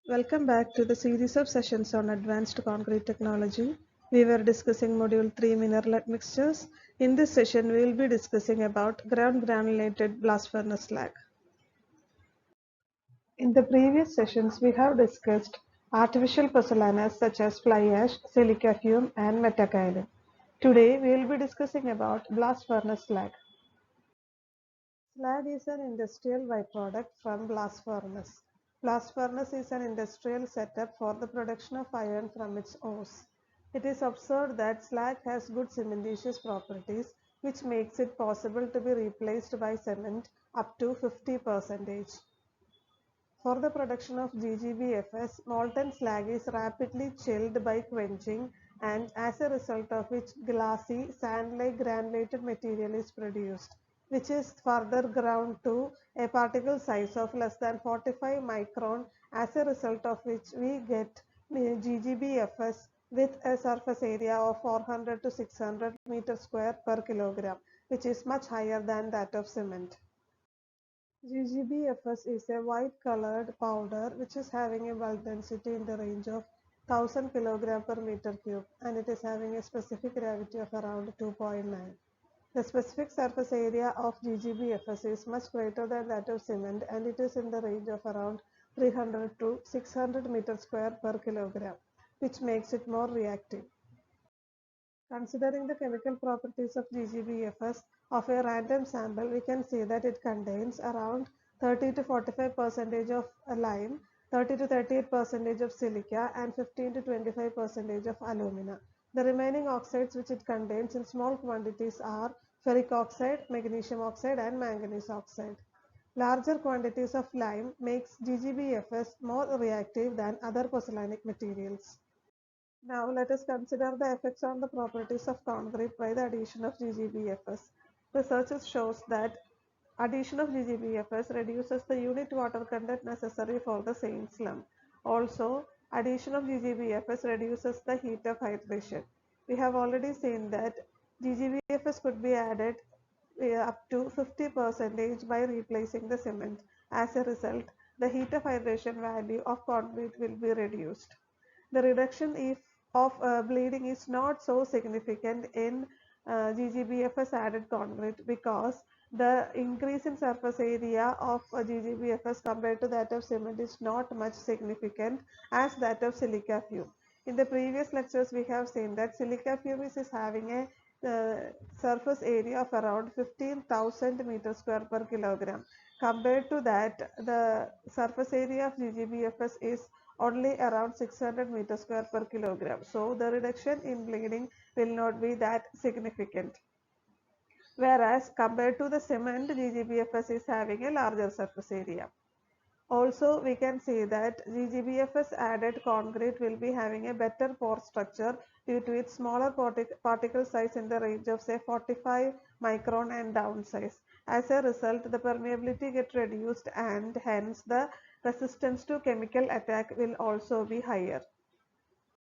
Welcome back to the series of sessions on advanced concrete technology. We were discussing module 3 mineral mixtures. In this session, we will be discussing about ground granulated blast furnace slag. In the previous sessions, we have discussed artificial pozzolanas such as fly ash, silica fume, and metakaolin. Today, we will be discussing about blast furnace slag. Slag is an industrial byproduct from blast furnace. Blast furnace is an industrial setup for the production of iron from its ores. It is observed that slag has good cementitious properties, which makes it possible to be replaced by cement up to 50%. For the production of GGBFS, molten slag is rapidly chilled by quenching, and as a result of which glassy, sand-like granulated material is produced, which is further ground to a particle size of less than 45 micron, as a result of which we get GGBFS with a surface area of 400 to 600 meters square per kilogram, which is much higher than that of cement. GGBFS is a white-colored powder which is having a bulk density in the range of 1000 kg per meter cube, and it is having a specific gravity of around 2.9. The specific surface area of GGBFS is much greater than that of cement, and it is in the range of around 300 to 600 meters square per kilogram, which makes it more reactive. Considering the chemical properties of GGBFS of a random sample, we can see that it contains around 30 to 45% of lime, 30 to 38% of silica, and 15 to 25% of alumina. The remaining oxides which it contains in small quantities are ferric oxide, magnesium oxide, and manganese oxide. Larger quantities of lime makes GGBFS more reactive than other pozzolanic materials. Now let us consider the effects on the properties of concrete by the addition of GGBFS. Research shows that addition of GGBFS reduces the unit water content necessary for the same slump. Also, addition of GGBFS reduces the heat of hydration. We have already seen that GGBFS could be added up to 50% by replacing the cement. As a result, the heat of hydration value of concrete will be reduced. The reduction of bleeding is not so significant in GGBFS added concrete because the increase in surface area of GGBFS compared to that of cement is not much significant as that of silica fume. In the previous lectures, we have seen that silica fume is having a surface area of around 15,000 meters square per kilogram. Compared to that, the surface area of GGBFS is only around 600 meters square per kilogram. So the reduction in bleeding will not be that significant. Whereas compared to the cement, GGBFS is having a larger surface area. Also, we can see that GGBFS added concrete will be having a better pore structure due to its smaller particle size in the range of say 45 micron and down size. As a result, the permeability gets reduced and hence the resistance to chemical attack will also be higher.